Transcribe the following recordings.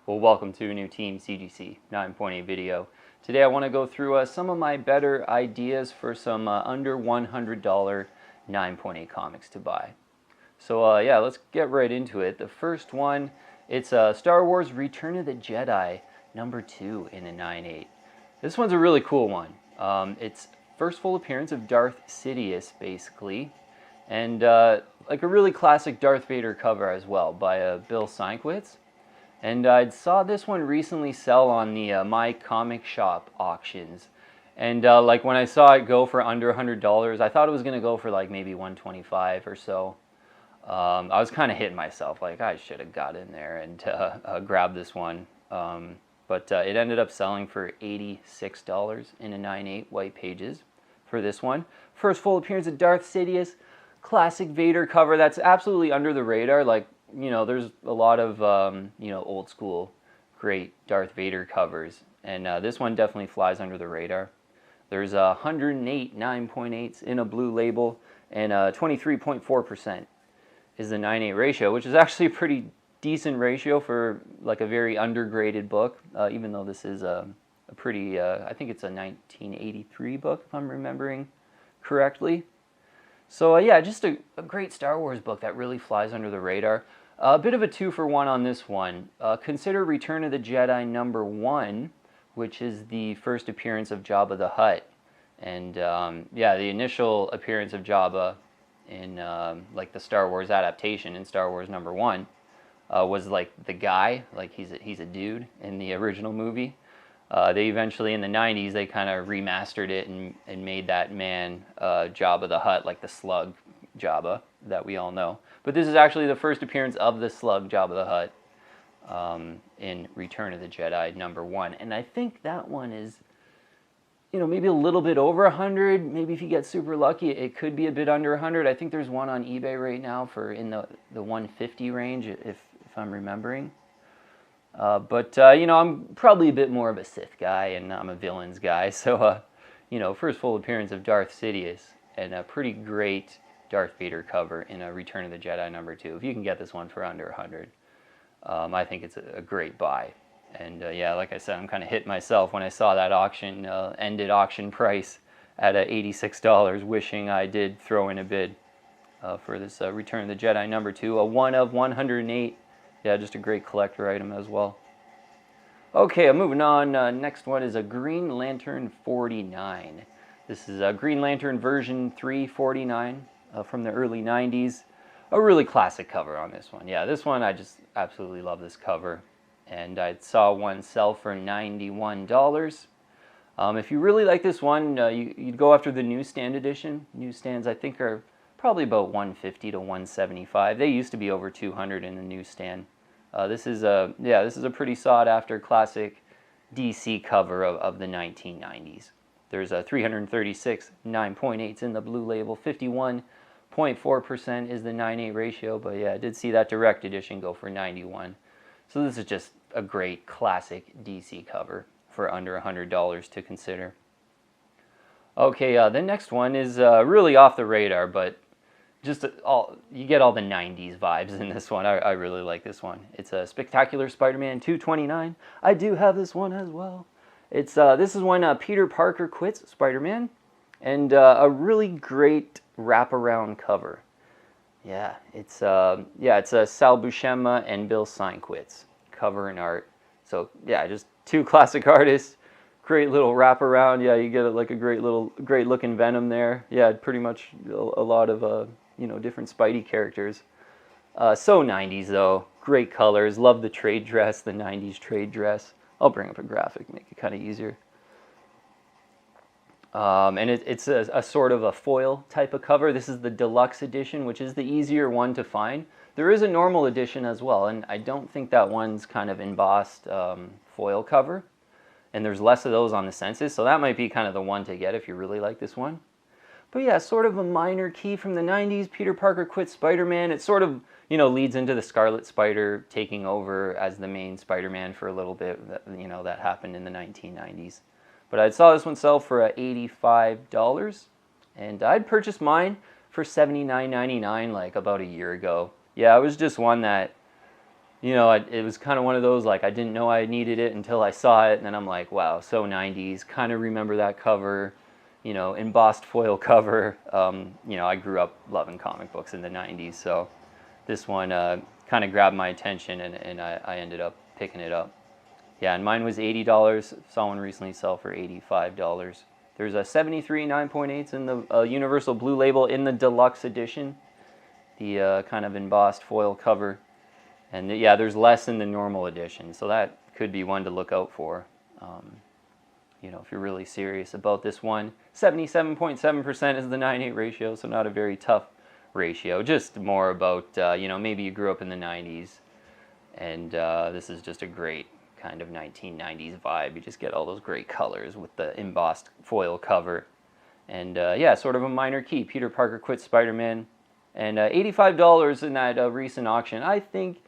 Well, welcome to a new Team CGC 9.8 video. Today I want to go through some of my better ideas for some under $100 9.8 comics to buy. So yeah, let's get right into it. The first one, it's Star Wars Return of the Jedi #2 in a 9.8. This one's a really cool one. It's first full appearance of Darth Sidious, basically, and like a really classic Darth Vader cover as well by Bill Sienkiewicz. And I saw this one recently sell on the My Comic Shop auctions. And like when I saw it go for under $100, I thought it was going to go for like maybe $125 or so. I was kind of hitting myself, like I should have got in there and grabbed this one. But it ended up selling for $86 in a 9.8 white pages for this one. First full appearance of Darth Sidious, classic Vader cover that's absolutely under the radar. Like, you know, there's a lot of, you know, old school great Darth Vader covers. And this one definitely flies under the radar. There's 108 9.8s in a blue label, and 23.4% is the 9.8 ratio, which is actually a pretty decent ratio for like a very undergraded book, even though this is a pretty, I think it's a 1983 book, if I'm remembering correctly. So yeah, just a great Star Wars book that really flies under the radar. A bit of a 2-for-1 on this one. Consider Return of the Jedi #1, which is the first appearance of Jabba the Hutt. And yeah, the initial appearance of Jabba in like the Star Wars adaptation in Star Wars #1 was like the guy, like he's a dude in the original movie. They eventually, in the 90s, they kind of remastered it and made that man Jabba the Hutt, like the slug Jabba that we all know. But this is actually the first appearance of the slug Jabba the Hutt in Return of the Jedi #1. And I think that one is, you know, maybe a little bit over 100. Maybe if you get super lucky, it could be a bit under 100. I think there's one on eBay right now for in the 150 range, if I'm remembering. But you know, I'm probably a bit more of a Sith guy, and I'm a villains guy. So, you know, first full appearance of Darth Sidious, and a pretty great Darth Vader cover in a Return of the Jedi #2. If you can get this one for under 100, I think it's a great buy. And yeah, like I said, I'm kind of hit myself when I saw that auction ended auction price at $86, wishing I did throw in a bid for this Return of the Jedi #2, a 1 of 108. Yeah, just a great collector item as well. Okay, moving on. Next one is a Green Lantern 49. This is a Green Lantern version 349 from the early 90s. A really classic cover on this one. Yeah, this one, I just absolutely love this cover. And I saw one sell for $91. If you really like this one, you'd go after the newsstand edition. Newsstands, I think, are probably about $150 to $175. They used to be over $200 in the newsstand. This is a pretty sought after classic DC cover of the 1990s. There's a 336 9.8s in the blue label, 51.4% is the 9.8 ratio. But yeah, I did see that direct edition go for 91. So this is just a great classic DC cover for under $100 to consider. Okay, the next one is really off the radar, but just you get all the 90s vibes in this one. I really like this one. It's a Spectacular Spider-Man 229. I do have this one as well. It's this is when Peter Parker quits Spider-Man, and a really great wraparound cover. Yeah, it's Sal Buscema and Bill Sienkiewicz cover and art. So yeah, just two classic artists. Great little wraparound. Yeah, you get like a great looking Venom there. Yeah, pretty much a lot of you know, different Spidey characters. So 90s though. Great colors. Love the trade dress, the 90s trade dress. I'll bring up a graphic, make it kind of easier. And it's a sort of a foil type of cover. This is the deluxe edition, which is the easier one to find. There is a normal edition as well, and I don't think that one's kind of embossed foil cover. And there's less of those on the census, so that might be kind of the one to get if you really like this one. But yeah, sort of a minor key from the 90s. Peter Parker quits Spider-Man. It sort of, you know, leads into the Scarlet Spider taking over as the main Spider-Man for a little bit. You know, that happened in the 1990s. But I saw this one sell for $85, and I'd purchased mine for $79.99 like about a year ago. Yeah, it was just one that you know, it was kind of one of those, like, I didn't know I needed it until I saw it, and then I'm like, wow, so 90s. Kind of remember that cover, you know, embossed foil cover. You know, I grew up loving comic books in the 90s, so this one kind of grabbed my attention, and I ended up picking it up. Yeah, and mine was $80. Saw one recently sell for $85. There's a 73 9.8s in the Universal Blue Label in the deluxe edition, the kind of embossed foil cover. And yeah, there's less in the normal edition, so that could be one to look out for. You know, if you're really serious about this one. 77.7% is the 9/8 ratio, so not a very tough ratio. Just more about, you know, maybe you grew up in the 90s, and this is just a great kind of 1990s vibe. You just get all those great colors with the embossed foil cover. And yeah, sort of a minor key. Peter Parker Quits Spider-Man. And $85 in that recent auction. I think,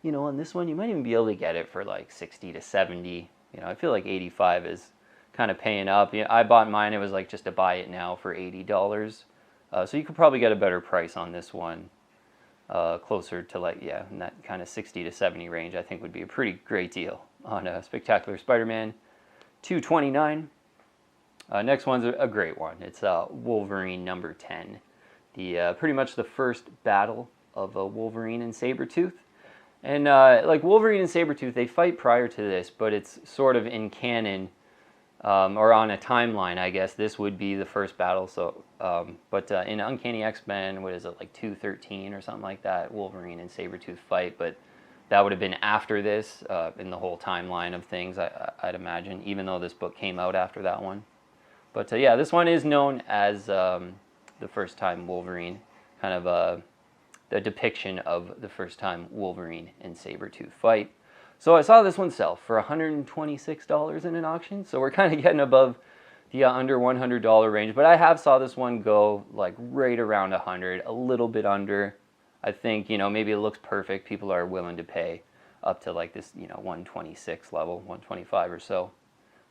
you know, on this one, you might even be able to get it for like 60 to 70. You know, I feel like 85 is kind of paying up. You know, I bought mine. It was like just to buy it now for $80. So you could probably get a better price on this one. Closer to like, yeah, in that kind of 60 to 70 range, I think would be a pretty great deal on a Spectacular Spider-Man. $229. Next one's a great one. It's Wolverine number 10. The pretty much the first battle of Wolverine and Sabretooth. And like Wolverine and Sabretooth, they fight prior to this, but it's sort of in canon, or on a timeline, I guess. This would be the first battle. So, but in Uncanny X-Men, what is it, like 213 or something like that, Wolverine and Sabretooth fight, but that would have been after this, in the whole timeline of things, I'd imagine, even though this book came out after that one. But yeah, this one is known as the first time Wolverine, kind of the depiction of the first time Wolverine and Sabretooth fight. So I saw this one sell for $126 in an auction, so we're kind of getting above the under $100 range, but I have saw this one go like right around 100, a little bit under. I think, you know, maybe it looks perfect. People are willing to pay up to like this, you know, 126 level, 125 or so.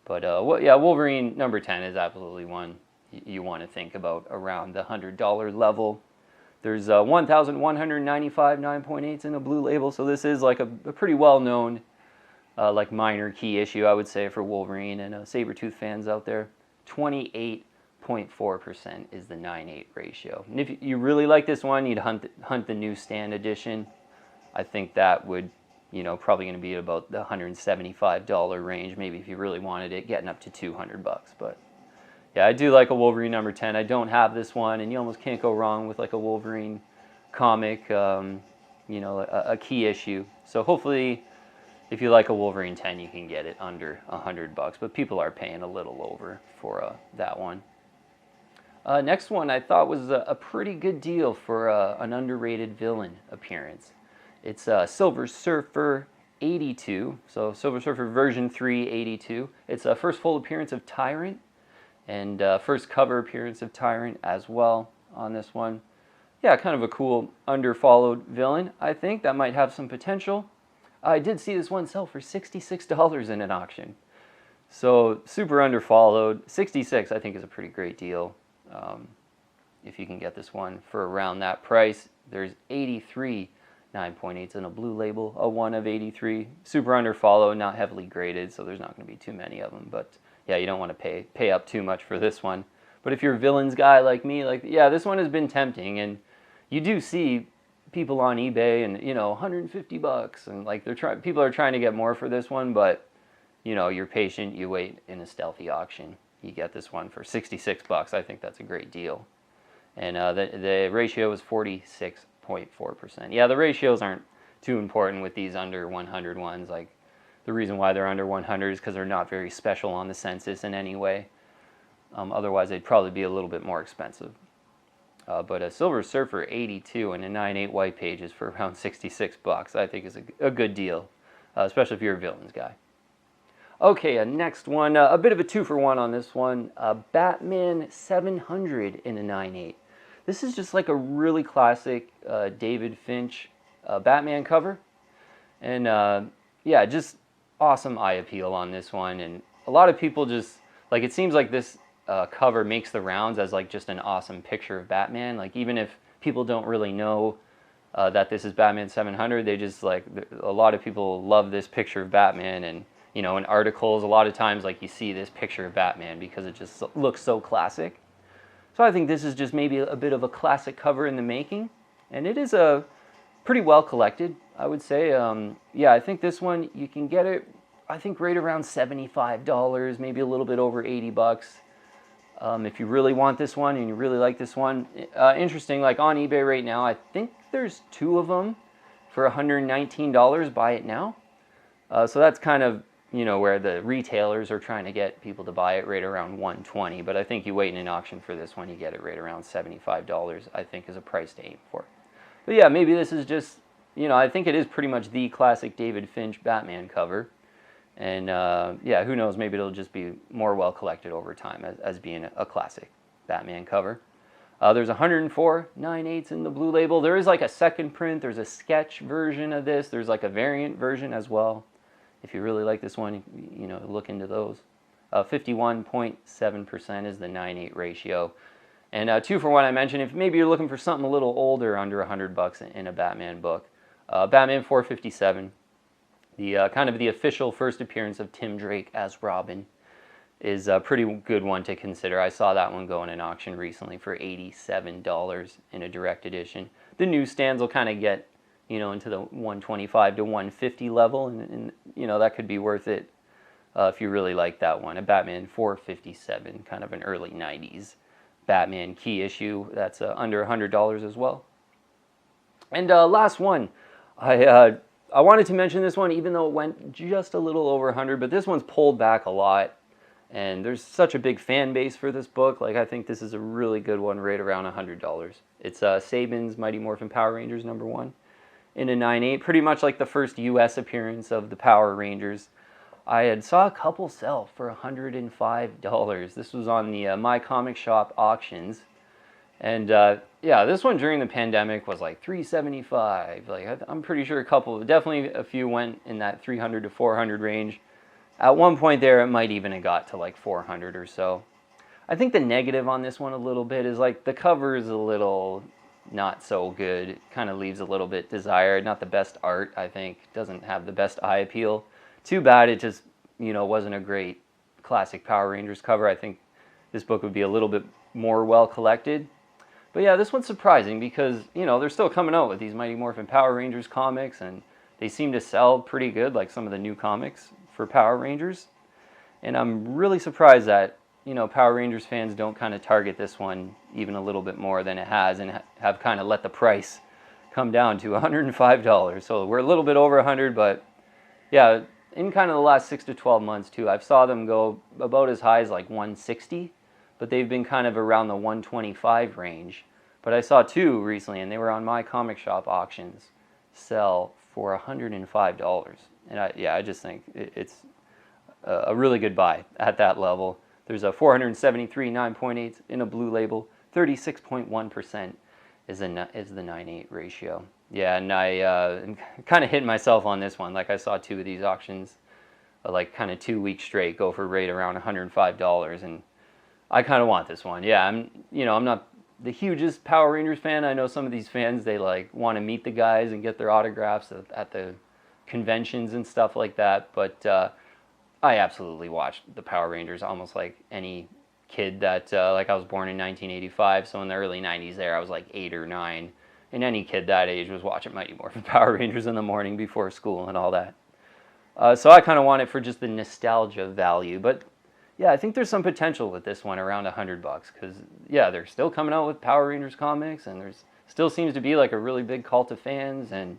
But yeah, Wolverine number 10 is absolutely one you want to think about around the $100 level. There's 1,195 9.8s in a blue label, so this is like a pretty well-known, like minor key issue, I would say, for Wolverine and Sabretooth fans out there. 28.4% is the 9/8 ratio. And if you really like this one, you'd hunt the newsstand edition. I think that would, you know, probably going to be about the $175 range, maybe if you really wanted it, getting up to $200. But yeah, I do like a Wolverine number 10. I don't have this one, and you almost can't go wrong with like a Wolverine comic, you know, a key issue. So hopefully, if you like a Wolverine 10, you can get it under $100. But people are paying a little over for that one. Next one I thought was a pretty good deal for an underrated villain appearance. It's Silver Surfer 82. So Silver Surfer version 3 82. It's a first full appearance of Tyrant. And first cover appearance of Tyrant as well on this one. Yeah, kind of a cool underfollowed villain, I think. That might have some potential. I did see this one sell for $66 in an auction. So super underfollowed. 66 I think is a pretty great deal. If you can get this one for around that price. There's 83 9.8s in a blue label, a 1 of 83. Super underfollowed, not heavily graded, so there's not going to be too many of them. But yeah, you don't want to pay up too much for this one. But if you're a villains guy like me, like, yeah, this one has been tempting, and you do see people on eBay and, you know, $150, and like people are trying to get more for this one, but you know, you're patient, you wait in a stealthy auction, you get this one for $66. I think that's a great deal. And the ratio is 46.4%. Yeah, the ratios aren't too important with these under 100 ones. Like, the reason why they're under 100 is because they're not very special on the census in any way. Otherwise, they'd probably be a little bit more expensive. But a Silver Surfer 82 and a 9/8 white pages for around $66, I think is a good deal, especially if you're a villains guy. Okay, next one, a bit of a 2-for-1 on this one. Batman 700 in a 9/8. This is just like a really classic David Finch Batman cover. And yeah, just awesome eye appeal on this one. And a lot of people just, like, it seems like this cover makes the rounds as like just an awesome picture of Batman. Like, even if people don't really know that this is Batman 700. They just like, a lot of people love this picture of Batman, and you know, in articles a lot of times like you see this picture of Batman because it just looks so classic. So I think this is just maybe a bit of a classic cover in the making, and it is a pretty well collected, I would say. Yeah, I think this one you can get it, I think right around $75, maybe a little bit over 80 bucks. If you really want this one and you really like this one. Interesting, like on eBay right now, I think there's 2 of them for $119. Buy it now. So that's kind of, you know, where the retailers are trying to get people to buy it right around $120. But I think you wait in an auction for this one, you get it right around $75, I think is a price to aim for. But yeah, maybe this is just, you know, I think it is pretty much the classic David Finch Batman cover. And yeah, who knows, maybe it'll just be more well collected over time as being a classic Batman cover. There's 104 9/8 in the blue label. There is like a second print. There's a sketch version of this. There's like a variant version as well. If you really like this one, you know, look into those. 51.7% is the 9/8 ratio. And 2 for 1 I mentioned, if maybe you're looking for something a little older, under $100 in a Batman book. Batman 457. The kind of the official first appearance of Tim Drake as Robin is a pretty good one to consider. I saw that one go in an auction recently for $87 in a direct edition. The newsstands will kind of get, you know, into the $125 to $150 level, and you know, that could be worth it if you really like that one. A Batman 457, kind of an early 90s Batman key issue. That's under $100 as well. And last one, I wanted to mention this one, even though it went just a little over 100, but this one's pulled back a lot, and there's such a big fan base for this book. Like, I think this is a really good one, right around $100. It's Saban's Mighty Morphin Power Rangers #1 in a 9/8, pretty much like the first U.S. appearance of the Power Rangers. I had saw a couple sell for $105. This was on the My Comic Shop auctions. And yeah, this one during the pandemic was like $375. Like, I'm pretty sure definitely a few went in that $300 to $400 range. At one point there, it might even have got to like $400 or so. I think the negative on this one a little bit is like the cover is a little not so good. It kind of leaves a little bit desired. Not the best art, I think. Doesn't have the best eye appeal. Too bad it just, you know, wasn't a great classic Power Rangers cover. I think this book would be a little bit more well collected. But yeah, this one's surprising because, you know, they're still coming out with these Mighty Morphin Power Rangers comics, and they seem to sell pretty good, like some of the new comics for Power Rangers. And I'm really surprised that, you know, Power Rangers fans don't kind of target this one even a little bit more than it has, and have kind of let the price come down to $105. So we're a little bit over 100, but yeah, in kind of the last 6 to 12 months too, I've saw them go about as high as like 160. But they've been kind of around the 125 range. But I saw 2 recently, and they were on My Comic Shop auctions, sell for $105. And I just think it's a really good buy at that level. There's a 473 9.8 in a blue label, 36.1% is the 9/8 ratio. Yeah, and I kind of hit myself on this one. Like, I saw 2 of these auctions, like kind of 2 weeks straight, go for right around $105, and I kind of want this one. Yeah, I'm not the hugest Power Rangers fan. I know some of these fans, they like want to meet the guys and get their autographs at the conventions and stuff like that. But I absolutely watched the Power Rangers almost like any kid that, like, I was born in 1985, so in the early 90s there, I was like 8 or 9. And any kid that age was watching Mighty Morphin Power Rangers in the morning before school and all that. So I kind of want it for just the nostalgia value. But yeah, I think there's some potential with this one around $100, because yeah, they're still coming out with Power Rangers comics, and there's still seems to be like a really big cult of fans. And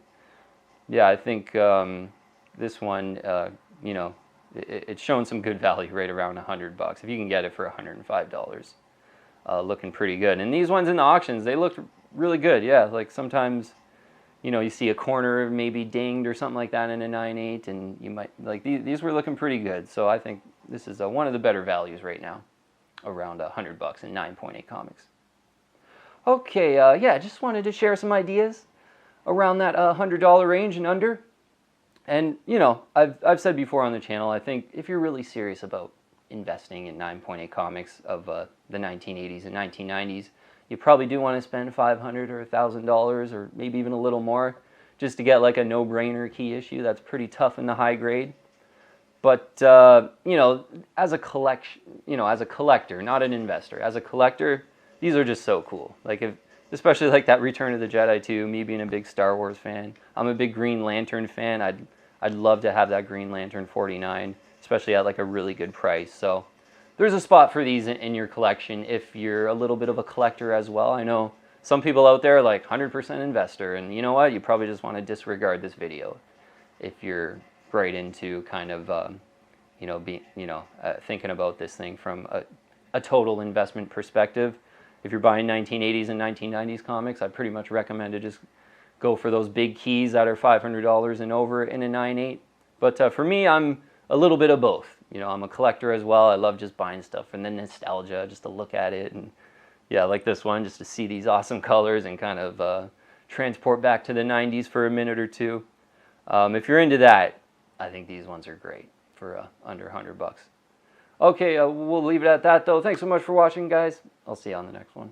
yeah, I think this one, you know, it's shown some good value right around $100 if you can get it for $105. Looking pretty good. And these ones in the auctions, they looked really good. Yeah, like sometimes, you know, you see a corner maybe dinged or something like that in a 9/8, and you might like these were looking pretty good. So I think this is one of the better values right now, around $100 in 9.8 comics. Okay, yeah, just wanted to share some ideas around that $100 range and under. And you know, I've said before on the channel, I think if you're really serious about investing in 9.8 comics of the 1980s and 1990s, you probably do want to spend $500 or $1,000 or maybe even a little more just to get like a no-brainer key issue. That's pretty tough in the high grade. But you know, as a collector, not an investor, as a collector, these are just so cool. Like especially like that Return of the Jedi 2, me being a big Star Wars fan. I'm a big Green Lantern fan. I'd love to have that Green Lantern 49, especially at like a really good price. So there's a spot for these in your collection if you're a little bit of a collector as well. I know some people out there are like 100% investor, and you know what? You probably just want to disregard this video if you're right into kind of thinking about this thing from a total investment perspective. If you're buying 1980s and 1990s comics, I pretty much recommend to just go for those big keys that are $500 and over in a 9.8. But for me, I'm a little bit of both. You know, I'm a collector as well. I love just buying stuff and then nostalgia, just to look at it, and yeah, like this one, just to see these awesome colors and kind of transport back to the 90s for a minute or two. If you're into that, I think these ones are great for under $100. Okay, we'll leave it at that though. Thanks so much for watching, guys. I'll see you on the next one.